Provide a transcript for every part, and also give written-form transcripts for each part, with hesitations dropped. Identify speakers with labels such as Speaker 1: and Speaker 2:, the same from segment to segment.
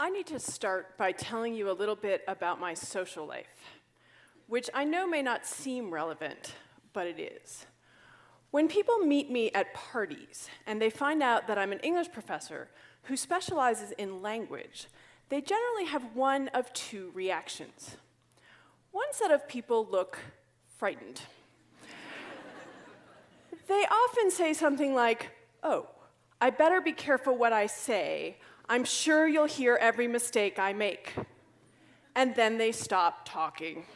Speaker 1: I need to start by telling you a little bit about my social life, which I know may not seem relevant, but it is. When people meet me at parties and they find out that I'm an English professor who specializes in language, they generally have one of two reactions. One set of people look frightened. They often say something like, "Oh, I better be careful what I say. I'm sure you'll hear every mistake I make." And then they stop talking.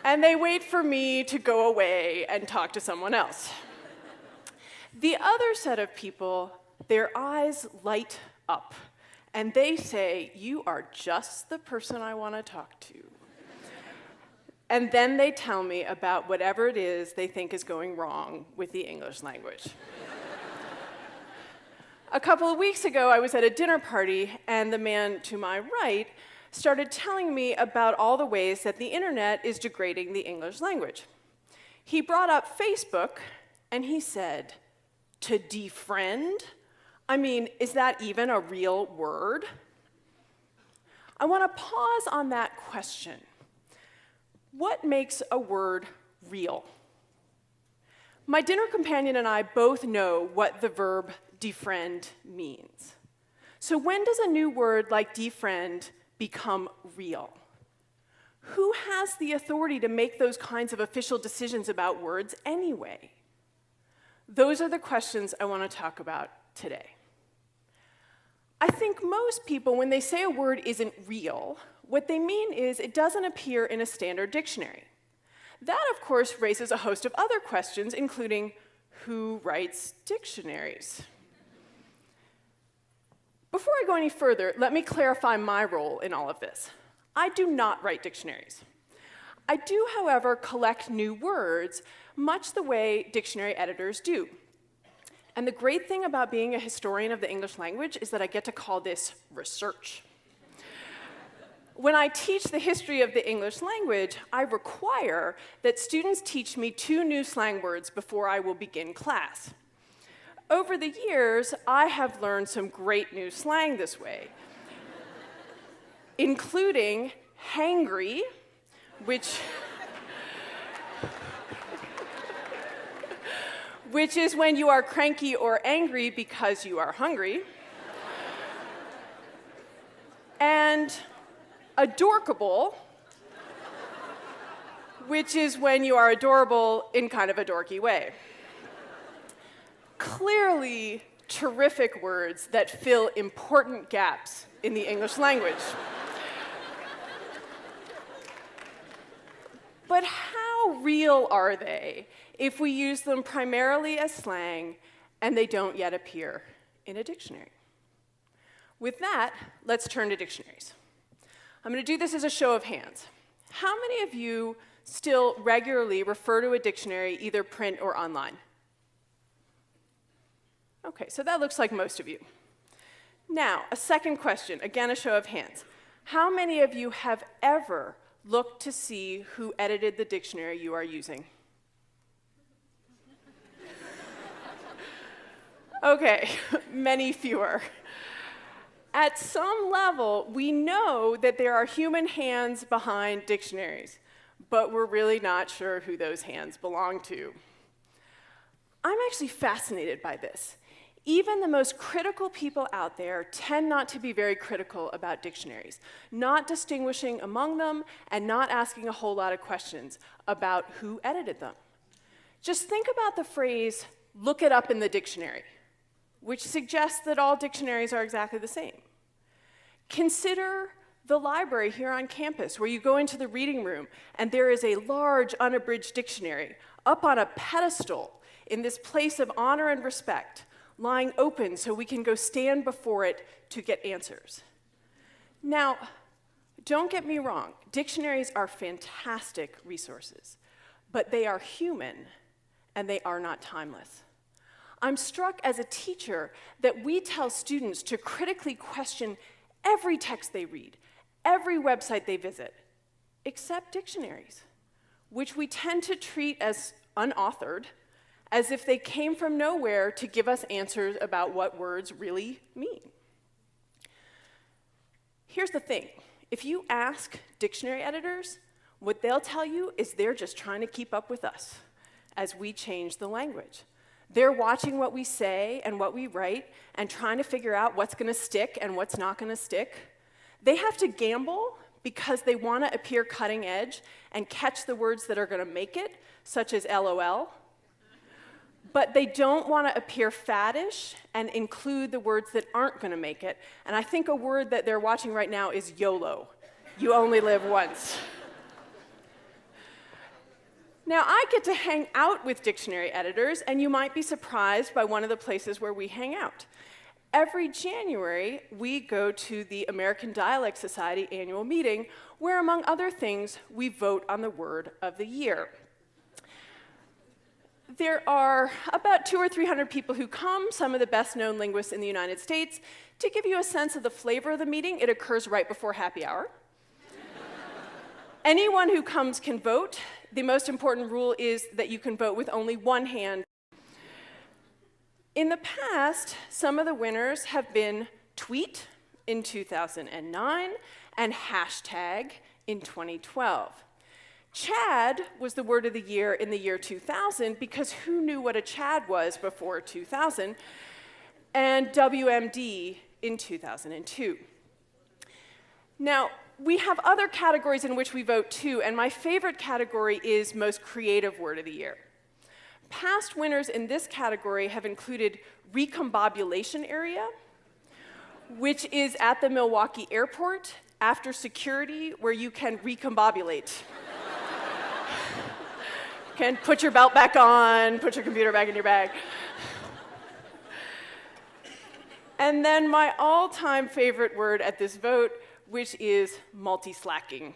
Speaker 1: And they wait for me to go away and talk to someone else. The other set of people, their eyes light up, and they say, "You are just the person I want to talk to." And then they tell me about whatever it is they think is going wrong with the English language. A couple of weeks ago, I was at a dinner party, and the man to my right started telling me about all the ways that the internet is degrading the English language. He brought up Facebook, and he said, "To defriend? I mean, is that even a real word?" I want to pause on that question. What makes a word real? My dinner companion and I both know what the verb defriend means. So when does a new word like defriend become real? Who has the authority to make those kinds of official decisions about words anyway? Those are the questions I want to talk about today. I think most people, when they say a word isn't real, what they mean is it doesn't appear in a standard dictionary. That, of course, raises a host of other questions, including who writes dictionaries? Before I go any further, let me clarify my role in all of this. I do not write dictionaries. I do, however, collect new words, much the way dictionary editors do. And the great thing about being a historian of the English language is that I get to call this research. When I teach the history of the English language, I require that students teach me 2 new slang words before I will begin class. Over the years, I have learned some great new slang this way, including hangry, which is when you are cranky or angry because you are hungry, and adorkable, which is when you are adorable in kind of a dorky way. Clearly terrific words that fill important gaps in the English language. But how real are they if we use them primarily as slang and they don't yet appear in a dictionary? With that, let's turn to dictionaries. I'm going to do this as a show of hands. How many of you still regularly refer to a dictionary, either print or online? Okay, so that looks like most of you. Now, a second question, again a show of hands. How many of you have ever looked to see who edited the dictionary you are using? Okay, many fewer. At some level, we know that there are human hands behind dictionaries, but we're really not sure who those hands belong to. I'm actually fascinated by this. Even the most critical people out there tend not to be very critical about dictionaries, not distinguishing among them and not asking a whole lot of questions about who edited them. Just think about the phrase, "look it up in the dictionary," which suggests that all dictionaries are exactly the same. Consider the library here on campus, where you go into the reading room and there is a large unabridged dictionary up on a pedestal in this place of honor and respect, lying open so we can go stand before it to get answers. Now, don't get me wrong, dictionaries are fantastic resources, but they are human and they are not timeless. I'm struck as a teacher that we tell students to critically question every text they read, every website they visit, except dictionaries, which we tend to treat as unauthored, as if they came from nowhere to give us answers about what words really mean. here's the thing. If you ask dictionary editors, what they'll tell you is they're just trying to keep up with us as we change the language. They're watching what we say and what we write and trying to figure out what's going to stick and what's not going to stick. They have to gamble because they want to appear cutting edge and catch the words that are going to make it, such as LOL. But they don't want to appear faddish and include the words that aren't going to make it. And I think a word that they're watching right now is YOLO. You only live once. Now, I get to hang out with dictionary editors, and you might be surprised by one of the places where we hang out. Every January, we go to the American Dialect Society annual meeting, where, among other things, we vote on the word of the year. There are about 200 or 300 people who come, some of the best-known linguists in the United States. To give you a sense of the flavor of the meeting, it occurs right before happy hour. Anyone who comes can vote. The most important rule is that you can vote with only one hand. In the past, some of the winners have been tweet in 2009 and hashtag in 2012. Chad was the word of the year in the year 2000 because who knew what a Chad was before 2000, and WMD in 2002. Now, we have other categories in which we vote too, and my favorite category is most creative word of the year. Past winners in this category have included recombobulation area, which is at the Milwaukee airport after security where you can recombobulate. You can put your belt back on, put your computer back in your bag. And then my all-time favorite word at this vote, which is multi-slacking.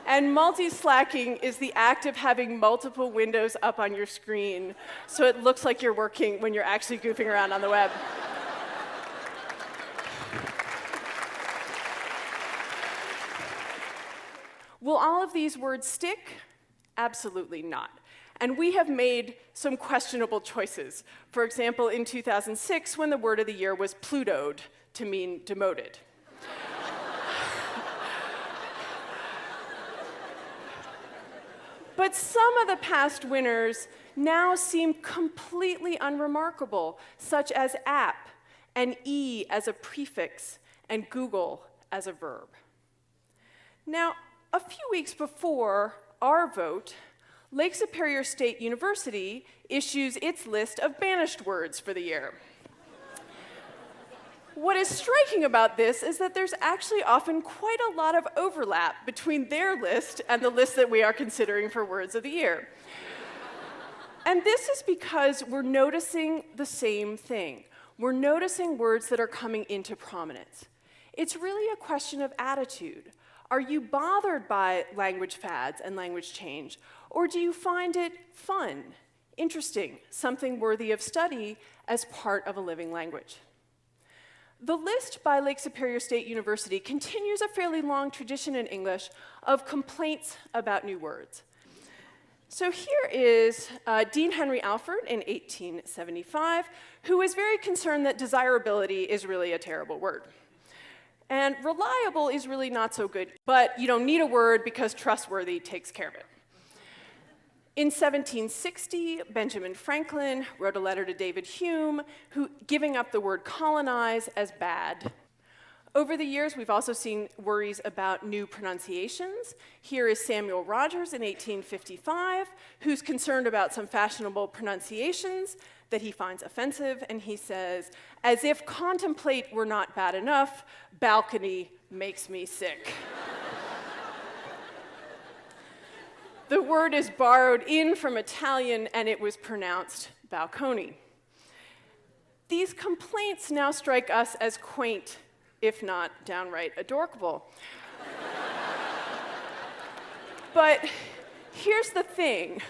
Speaker 1: And multi-slacking is the act of having multiple windows up on your screen so it looks like you're working when you're actually goofing around on the web. Will all of these words stick? Absolutely not. And we have made some questionable choices. For example, in 2006, when the word of the year was Plutoed, to mean demoted. But some of the past winners now seem completely unremarkable, such as app, and E as a prefix, and Google as a verb. Now, a few weeks before our vote, Lake Superior State University issues its list of banished words for the year. What is striking about this is that there's actually often quite a lot of overlap between their list and the list that we are considering for words of the year. And this is because we're noticing the same thing. We're noticing words that are coming into prominence. It's really a question of attitude. Are you bothered by language fads and language change, or do you find it fun, interesting, something worthy of study as part of a living language? The list by Lake Superior State University continues a fairly long tradition in English of complaints about new words. So here is Dean Henry Alford in 1875, who was very concerned that desirability is really a terrible word. And reliable is really not so good, but you don't need a word because trustworthy takes care of it. In 1760, Benjamin Franklin wrote a letter to David Hume, giving up the word colonize as bad. Over the years, we've also seen worries about new pronunciations. Here is Samuel Rogers in 1855, who's concerned about some fashionable pronunciations that he finds offensive, and he says, "As if contemplate were not bad enough, balcony makes me sick." The word is borrowed in from Italian, and it was pronounced balcony. These complaints now strike us as quaint, if not downright adorable. But here's the thing.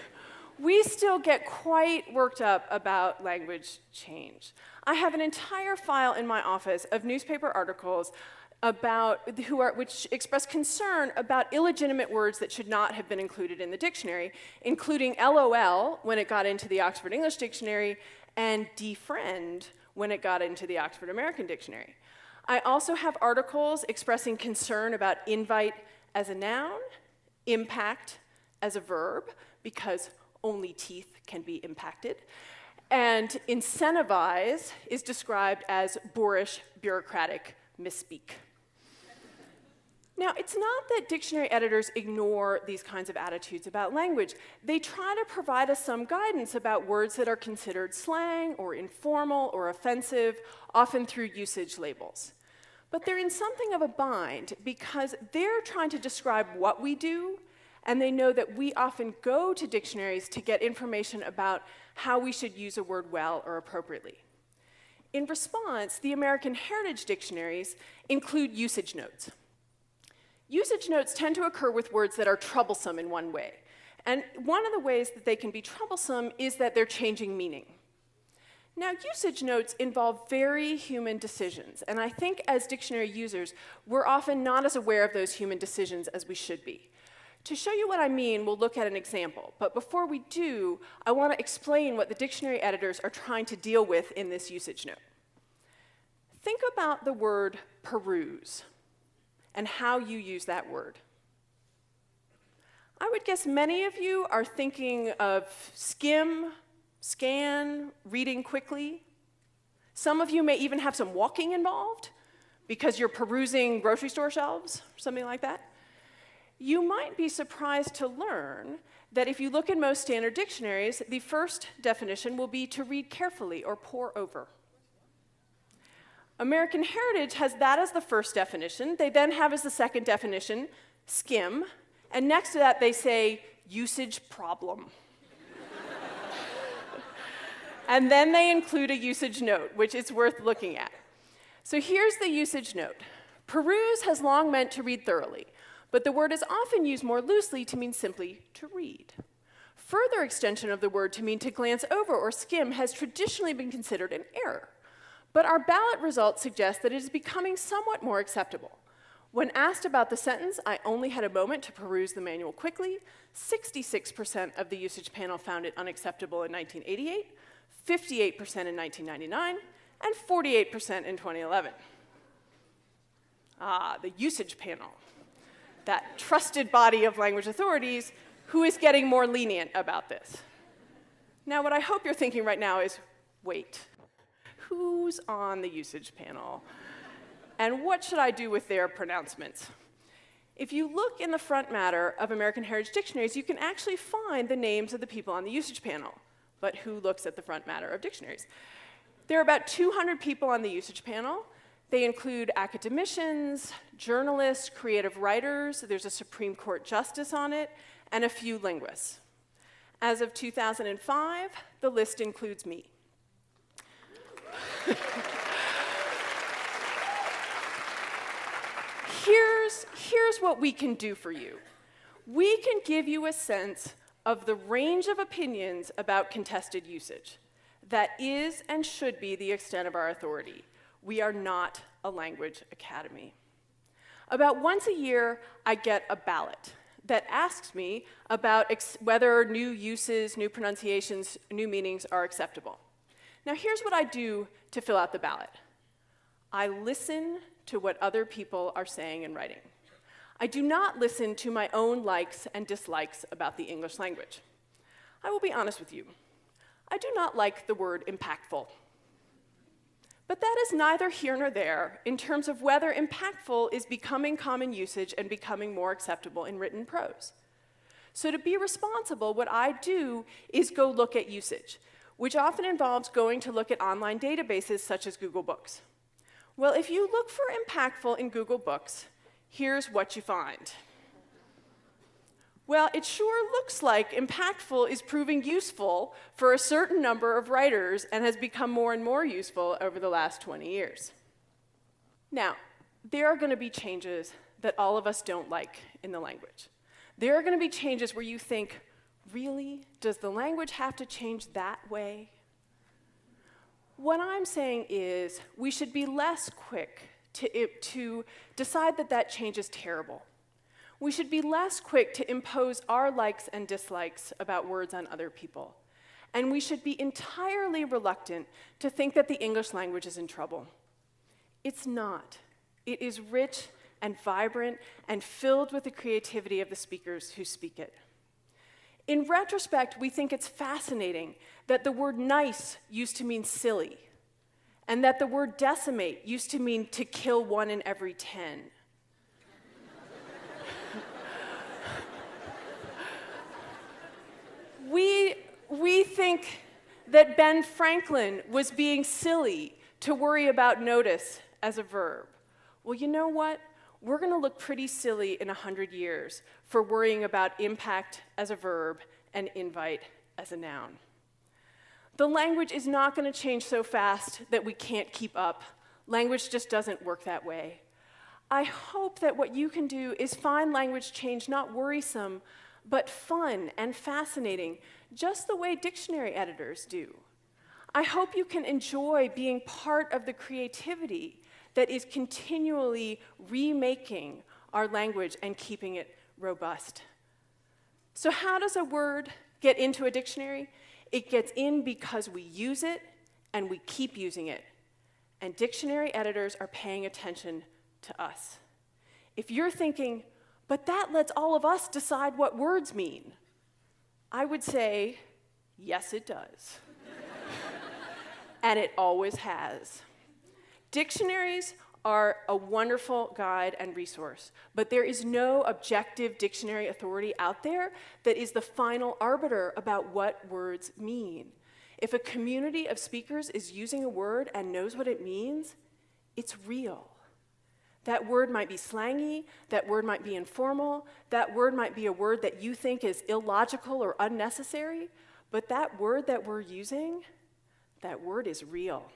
Speaker 1: We still get quite worked up about language change. I have an entire file in my office of newspaper articles which express concern about illegitimate words that should not have been included in the dictionary, including LOL when it got into the Oxford English Dictionary and defriend when it got into the Oxford American Dictionary. I also have articles expressing concern about invite as a noun, impact as a verb, because only teeth can be impacted, and incentivize is described as boorish, bureaucratic misspeak. Now, it's not that dictionary editors ignore these kinds of attitudes about language. They try to provide us some guidance about words that are considered slang or informal or offensive, often through usage labels. But they're in something of a bind because they're trying to describe what we do, and they know that we often go to dictionaries to get information about how we should use a word well or appropriately. In response, the American Heritage dictionaries include usage notes. Usage notes tend to occur with words that are troublesome in one way. And one of the ways that they can be troublesome is that they're changing meaning. Now, usage notes involve very human decisions, and I think as dictionary users, we're often not as aware of those human decisions as we should be. To show you what I mean, we'll look at an example. But before we do, I want to explain what the dictionary editors are trying to deal with in this usage note. Think about the word peruse and how you use that word. I would guess many of you are thinking of skim, scan, reading quickly. Some of you may even have some walking involved because you're perusing grocery store shelves, or something like that. You might be surprised to learn that if you look in most standard dictionaries, the first definition will be to read carefully or pore over. American Heritage has that as the first definition. They then have as the second definition, skim, and next to that they say, usage problem. And then they include a usage note, which is worth looking at. So here's the usage note. Peruse has long meant to read thoroughly, but the word is often used more loosely to mean simply to read. Further extension of the word to mean to glance over or skim has traditionally been considered an error. But our ballot results suggest that it is becoming somewhat more acceptable. When asked about the sentence, "I only had a moment to peruse the manual quickly," 66% of the usage panel found it unacceptable in 1988, 58% in 1999, and 48% in 2011. Ah, the usage panel, that trusted body of language authorities who is getting more lenient about this. Now, what I hope you're thinking right now is, wait, who's on the usage panel? And what should I do with their pronouncements? If you look in the front matter of American Heritage dictionaries, you can actually find the names of the people on the usage panel. But who looks at the front matter of dictionaries? There are about 200 people on the usage panel. They include academicians, journalists, creative writers, there's a Supreme Court justice on it, and a few linguists. As of 2005, the list includes me. Here's what we can do for you. We can give you a sense of the range of opinions about contested usage. That is and should be the extent of our authority. We are not a language academy. About once a year, I get a ballot that asks me about whether new uses, new pronunciations, new meanings are acceptable. Now, here's what I do to fill out the ballot. I listen to what other people are saying and writing. I do not listen to my own likes and dislikes about the English language. I will be honest with you. I do not like the word impactful. But that is neither here nor there in terms of whether impactful is becoming common usage and becoming more acceptable in written prose. So to be responsible, what I do is go look at usage, which often involves going to look at online databases such as Google Books. Well, if you look for impactful in Google Books, here's what you find. Well, it sure looks like impactful is proving useful for a certain number of writers and has become more and more useful over the last 20 years. Now, there are going to be changes that all of us don't like in the language. There are going to be changes where you think, really? Does the language have to change that way? What I'm saying is we should be less quick to decide that that change is terrible. We should be less quick to impose our likes and dislikes about words on other people. And we should be entirely reluctant to think that the English language is in trouble. It's not. It is rich and vibrant and filled with the creativity of the speakers who speak it. In retrospect, we think it's fascinating that the word nice used to mean silly, and that the word decimate used to mean to kill 1 in every 10. We think that Ben Franklin was being silly to worry about notice as a verb. Well, you know what? We're going to look pretty silly in 100 years for worrying about impact as a verb and invite as a noun. The language is not going to change so fast that we can't keep up. Language just doesn't work that way. I hope that what you can do is find language change not worrisome, but fun and fascinating, just the way dictionary editors do. I hope you can enjoy being part of the creativity that is continually remaking our language and keeping it robust. So how does a word get into a dictionary? It gets in because we use it and we keep using it. And dictionary editors are paying attention to us. If you're thinking, but that lets all of us decide what words mean, I would say, yes, it does. And it always has. Dictionaries are a wonderful guide and resource, but there is no objective dictionary authority out there that is the final arbiter about what words mean. If a community of speakers is using a word and knows what it means, it's real. That word might be slangy, that word might be informal, that word might be a word that you think is illogical or unnecessary, but that word that we're using, that word is real.